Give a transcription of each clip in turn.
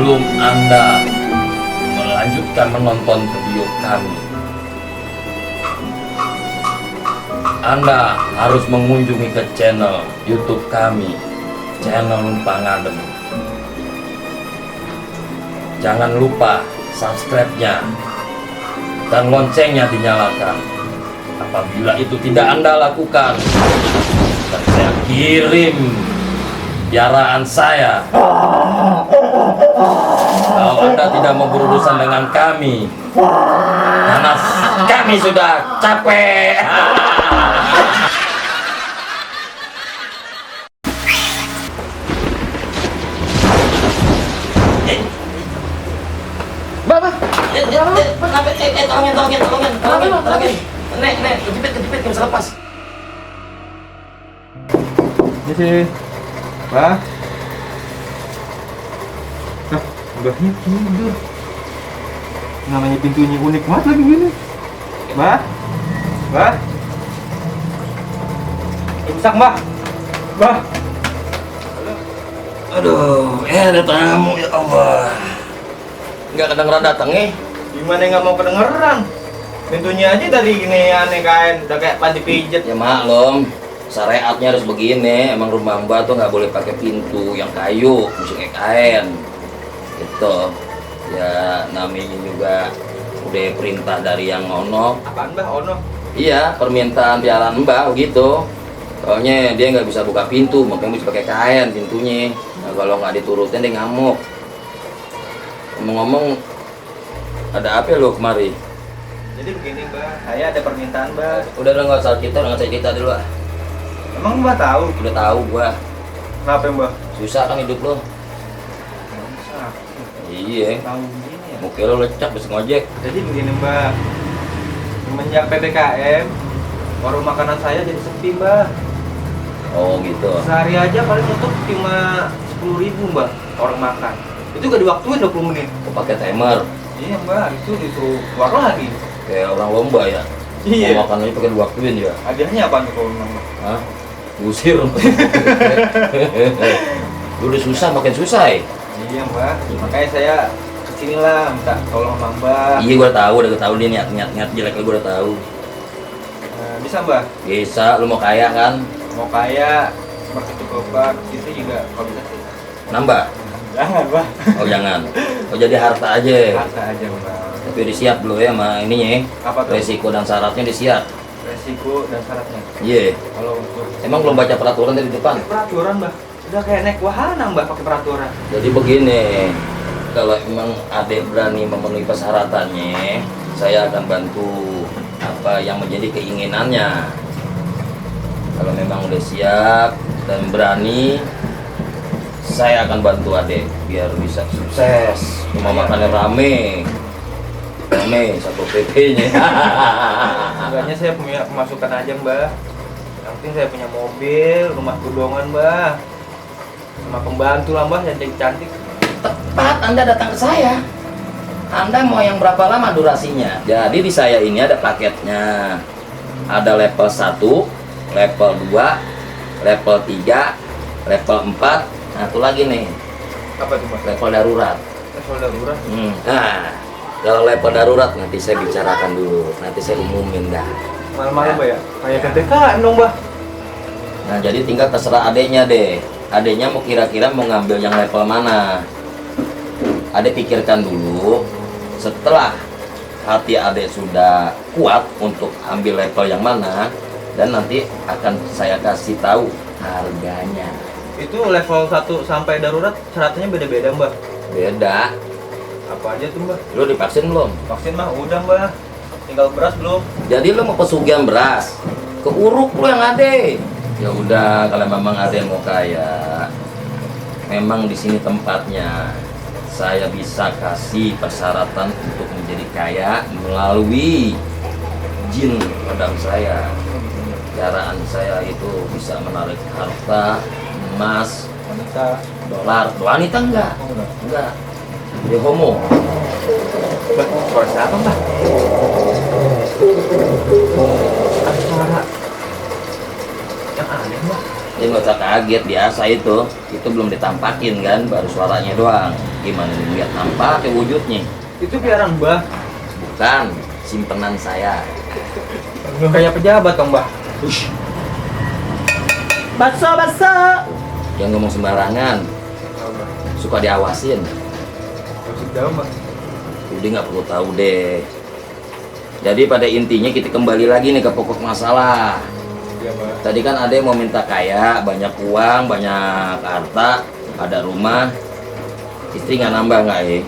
Sebelum Anda melanjutkan menonton video kami, Anda harus mengunjungi ke channel YouTube kami, channel Pangadem. Jangan lupa subscribe-nya dan loncengnya dinyalakan. Apabila itu tidak Anda lakukan, dan saya kirim piaraan saya. Kalau Anda tidak mau berurusan dengan kami, karena kami sudah capek. Bapak, Tolongin. Nek, kejepit, nggak bisa lepas. ini sih, Pak. Nah, udahnya tidur. Namanya pintunya unik banget lagi gini. Mbak, rusak Mbak. Aduh, ada tamu ya Allah. Nggak kedengeran datang Gimana nggak mau kedengeran? Pintunya aja dari gini aneh kain, udah kayak panti pijet. Ya maklum, syariatnya harus begini. Emang rumah Mbak tuh nggak boleh pakai pintu yang kayu, mesti kayak kain. Gitu. Ya namanya juga udah perintah dari yang ono. Apaan Mbak? Ono? Iya, permintaan piaraan Mbak gitu. Soalnya dia nggak bisa buka pintu, makanya mesti pakai kain pintunya. Nah, kalau nggak diturutin dia ngamuk. Ngomong-ngomong, ada apa lo kemari? Jadi begini Mbak, saya ada permintaan Mbak. Udah nggak usah cerita dulu ah. Emang Mbak tahu? Udah tahu gua. Kenapa Mbak? Susah kan hidup lo. Masa? Iya. Tahu begini ya? Muka lo lecak bisa ngojek. Jadi begini Mbak, semenjak PPKM, warung makanan saya jadi sepi Mbak. Oh gitu. Sehari aja paling tutup cuma 10.000 Mbak orang makan. Itu gak diwaktuin 20 menit. Kau pakai timer. Iya Mbak, itu disuruh keluar lagi. Kayak orang lomba ya. Iya. Mau makan aja pakai diwaktuin ya. Hadiahnya apa tuh kalau Mbak? Hah? Usir. Lu udah susah makin susah ya. Iya Mbak, makanya saya kesini lah minta tolong sama Mbak. Iya gua tahu dia niat jelek gua udah tahu. Bisa Mbak? Bisa, lu mau kaya kan? Mau kaya seperti itu Bapak, itu juga kalau bisa sih. Nambah? Jangan Mbak. Oh jangan. Oh jadi harta aja. Harta aja Mbak. Tapi udah siap dulu ya sama ininya. Apa tuh? Resiko dan syaratnya udah siap. Resiko dan syaratnya. Iya. Kalau untuk Emang belum baca peraturan dari depan? peraturan Mbak, udah kayak naik wahana Mbak pakai peraturan. Jadi begini, kalau emang adek berani memenuhi persyaratannya, saya akan bantu apa yang menjadi keinginannya. Kalau memang udah siap dan berani, saya akan bantu adek biar bisa sukses. Rumah makannya rame satu PP-nya. Enggaknya saya punya pemasukan aja Mbak. Yang penting saya punya mobil, rumah gedongan Mbak, sama pembantu lah Mbak yang cantik. Tepat Anda datang ke saya. Anda mau yang berapa lama durasinya? Jadi di saya ini ada paketnya. Ada level 1, level 2, level 3, level 4. Nah, itu lagi nih, Apa tuh Mbak? level darurat. Level darurat. Nah, kalau level darurat nanti saya bicarakan dulu. Nanti saya umumin dah. Malam-malam Mbak ya? Kayak PPKM dong Mbak. Nah, jadi tinggal terserah adeknya deh. Adeknya mau kira-kira mau ngambil yang level mana? Adek pikirkan dulu. Setelah hati adek sudah kuat untuk ambil level yang mana, dan nanti akan saya kasih tahu harganya. Itu level 1 sampai darurat syaratnya beda-beda Mbak. Beda. Apa aja tuh Mbak? Lu divaksin belum? Vaksin mah udah Mbak. Tinggal beras belum? Jadi lu mau pesugihan beras, keuruk lu yang ade. Ya udah, kalau memang ada yang mau kaya, memang di sini tempatnya. Saya bisa kasih persyaratan untuk menjadi kaya melalui jin pedang saya. Caraan saya itu bisa menarik harta, emas, Wanita. dolar. Wanita enggak? Oh, enggak. Enggak. Dia homo. Mbak, suara siapa Mbak? Ada suara yang aneh Mbak. Ya nggak usah kaget, biasa itu belum ditampakin kan, baru suaranya doang. Gimana nih lihat nampaknya wujudnya? Itu piaraan Mbah. Bukan, simpenan saya. Nggak kayak pejabat kan Mbah. Bakso. Yang ngomong sembarangan, suka diawasin. Masih jauh Mbah. Udah nggak perlu tahu deh. Jadi pada intinya kita kembali lagi nih ke pokok masalah. Iya Mbah. Tadi kan ada yang mau minta kaya, banyak uang, banyak harta, ada rumah. Istri nggak nambah nggak ya?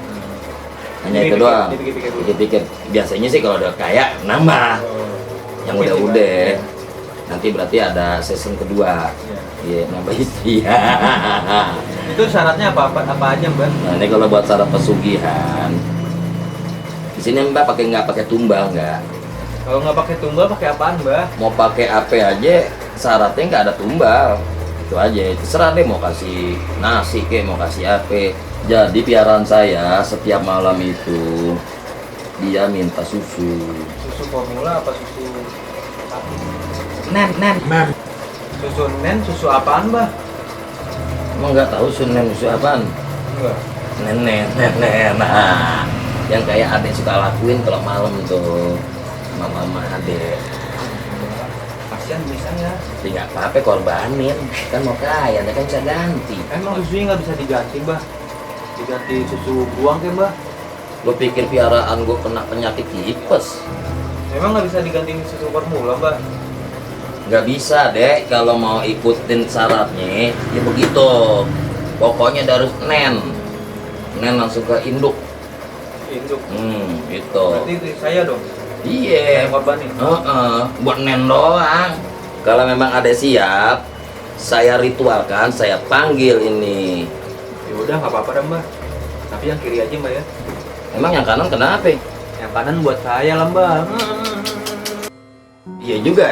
Hanya itu doang. Dipikir-pikir dulu. Dikit-dikit. Biasanya sih kalau udah kaya nambah. Oh. Yang Mungkin sih, udah-udah. Mbah. Nanti berarti ada season kedua. Iya. Iya, nambah istri. Itu syaratnya apa aja Mbah? Nah ini kalau buat syarat pesugihan, di sini Mbak nggak pakai tumbal nggak? Kalau nggak pakai tumbal pakai apaan Mbah? Mau pakai apa aja syaratnya nggak ada tumbal, itu aja. Terserah deh mau kasih nasi ke mau kasih apa. Jadi piaraan saya setiap malam itu dia minta susu. Susu formula apa susu sapi? Nen. Susu nen, susu apaan Mbah? Emang nggak tahu susu apaan? Enggak. Nenek. Nah, yang kayak adek suka lakuin kalau malam tuh mama adek. Kasihan bisa ya. Ya nggak apa-apa korbanin, kan mau kaya, kan bisa ganti. Emang susunya nggak bisa diganti Mbah? Diganti susu buang ke Mbah? Lo pikir piaraan gue kena penyakit tipes? Emang nggak bisa diganti susu formula Mbah? Nggak bisa deh, kalau mau ikutin syaratnya ya begitu. Pokoknya harus nen langsung ke induk. Induk. Gitu. Berarti itu saya dong. Iya. Yang korbanin. Buat nen doang. Kalau memang ada siap, saya ritualkan, saya panggil ini. Ya udah nggak apa-apa dah Mbah. Tapi yang kiri aja Mbah ya. Emang yang kanan kenapa? Yang kanan buat saya lah Mbah. Iya juga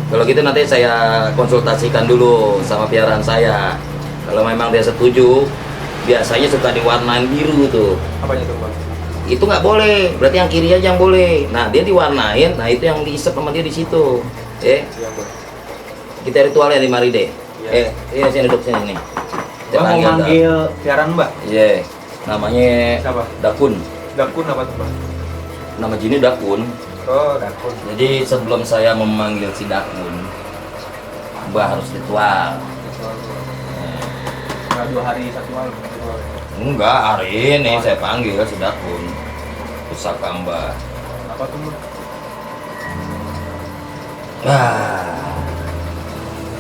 Kalau gitu nanti saya konsultasikan dulu sama piaraan saya. Kalau memang dia setuju, biasanya suka diwarnain biru tuh. Apanya tuh Mbah? Itu nggak boleh, berarti yang kiri aja yang boleh. Nah dia diwarnain, nah itu yang diisep sama dia di situ. Iya Mbah. Kita ritualnya di mari deh. Iya. Iya sini duduk sini nih. Mbah mau manggil piaraan Mbah? Iya, namanya Siapa? Dakun. Dakun apa tuh Mbah? Nama Jini Dakun. Oh Dakun. Jadi sebelum saya memanggil si Dakun, Mbah harus ritual. Nah, 2 hari 1 malam. Enggak, hari ini saya panggil si Dakun. Pusaka Mbah. Apa tuh Mbah?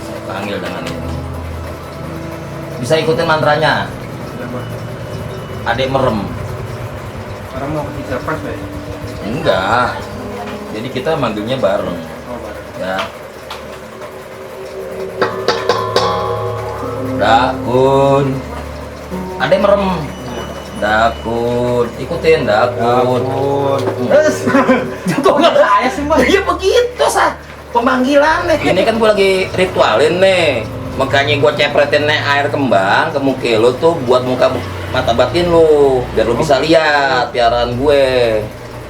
Saya panggil dengan ini. Bisa ikutin mantranya. Ya Mbah. Adek merem. Sekarang mau kasih surprise Mbah ya? Enggak. Jadi kita manggilnya bareng. Oh bareng. Ya. Dakun. Adek merem. Dakun. Ikutin Dakun. Kok nggak saya sih Mbah? Ya begitu sah pemanggilan nih. Ini kan gue lagi ritualin nih. Makanya gue cepretin nih air kembang ke muka lo tuh buat muka mata batin lo, biar lo bisa lihat piaraan gue.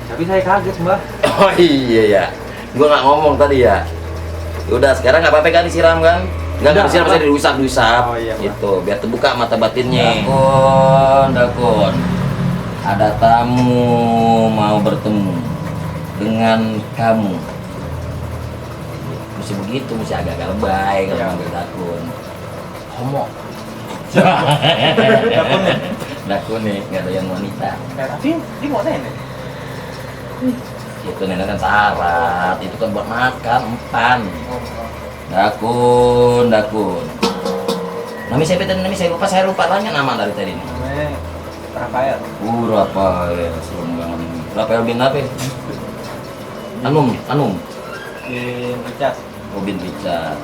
Tapi saya kaget Mbah. Oh iya ya, gue nggak ngomong tadi ya. Udah sekarang nggak apa-apa kan disiram kan? Nggak disiram, saya diusap-usap. Oh, iya, Mbak. Gitu, biar terbuka mata batinnya. Dakun. Ada tamu mau bertemu dengan kamu. Mesti begitu, mesti agak-agak lebay kalau Iya. manggil Dakun. Homo. Dakun nih. Dakun nih, nggak ada yang wanita. Tapi dia mau nenek. Itu nenek kan syarat, itu kan buat makan, empan. Oh, Dakun. Nama saya lupa, saya lupa tanya nama dari tadi nih. namanya Rafael. Rafael, serem banget ini. Rafael bin apa? Anum. Di Richard. Bin Richard.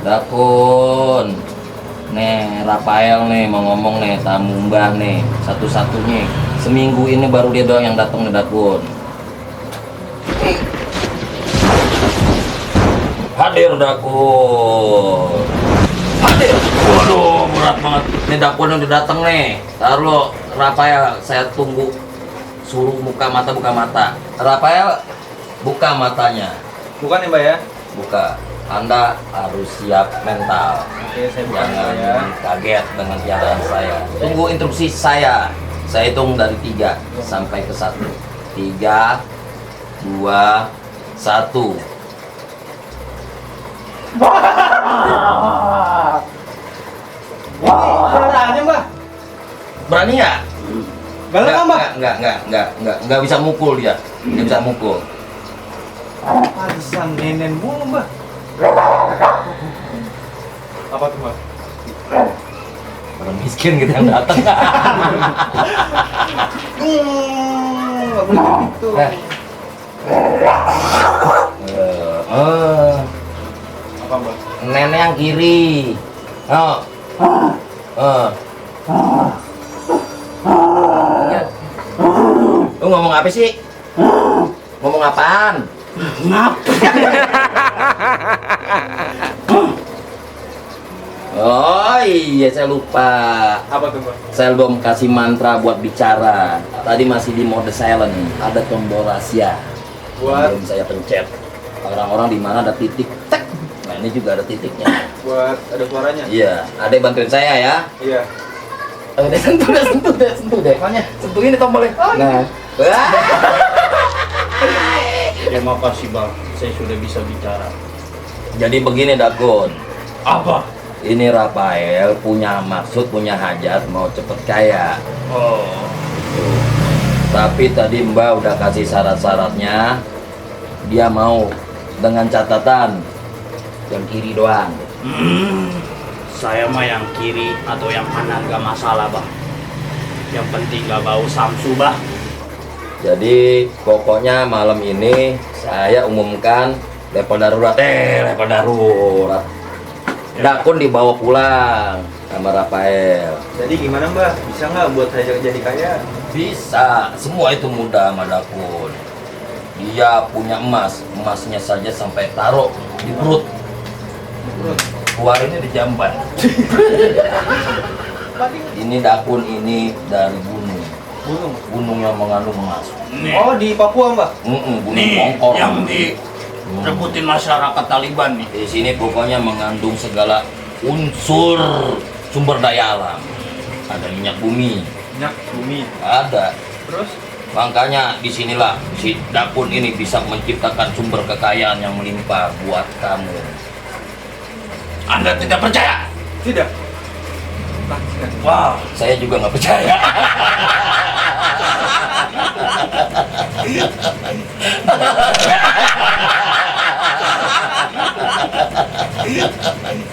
Dakun. Nih, Rafael nih mau ngomong nih, tamu Mbah nih, satu-satunya. Seminggu ini baru dia doang yang datang nih Dakun. Hadir Dakun. Hadir. Waduh, berat banget. Nih Dakun udah datang nih. Taruh Rafael, saya tunggu. Suruh buka mata. Rafael, buka matanya. Bukan ya Mbak ya? Buka. Anda harus siap mental. Oke, saya bukan Jangan saya. kaget dengan piaraan saya. Tunggu instruksi saya. Saya hitung dari 3 sampai ke 1. 3, 2, 1. Caranya, Mbah. Berani nggak? Galak kan, Mbah? Nggak bisa mukul dia. Nggak bisa mukul. Pantesan nenen mulu, Mbah. Apa tuh, Mbah? Orang miskin gitu yang datang. Nggak boleh gitu. Apa, Mbah? Nenek yang kiri. Oh. Lu ngomong apa sih? Ngomong apaan? Oh iya, saya lupa. Apa tuh, Mbah? Saya belum kasih mantra buat bicara. Tadi masih di mode silent. Ada tombol rahasia. Buat? Belum saya pencet. Orang-orang di mana ada titik. Tek. Nah ini juga ada titiknya. Buat ada suaranya? Iya. Adek bantuin saya ya. Iya. Udah sentuh deh. Apanya? Sentuh ini tombolnya. Nah. Wah. Terima kasih bang, saya sudah bisa bicara. Jadi begini Dagon. Apa? Ini Rafael punya maksud, punya hajat mau cepet kaya. Oh, Tapi tadi Mbak udah kasih syarat-syaratnya. Dia mau dengan catatan yang kiri doang. saya mah yang kiri atau yang kanan gak masalah bang. Yang penting gak bau samsu bang. Jadi pokoknya malam ini saya umumkan level darurat. Level darurat. Dakun dibawa pulang sama Rafael. Jadi gimana, Mbah? Bisa nggak buat saya jadi kaya? Bisa, semua itu mudah sama Dakun. Dia punya emas, emasnya saja sampai taruh di perut. Keluarinnya di jamban. Ini Dakun ini dari gunung. Gunung yang mengandung emas. Oh, di Papua, Mbah? Gunung Nih, Bongkor. yang direbutin masyarakat Taliban nih. Di sini pokoknya mengandung segala unsur sumber daya alam. Ada minyak bumi, Minyak bumi. ada. Terus? Makanya disinilah si Dakun ini bisa menciptakan sumber kekayaan yang melimpah buat kamu. Anda tidak percaya? Tidak. Wah, saya juga nggak percaya.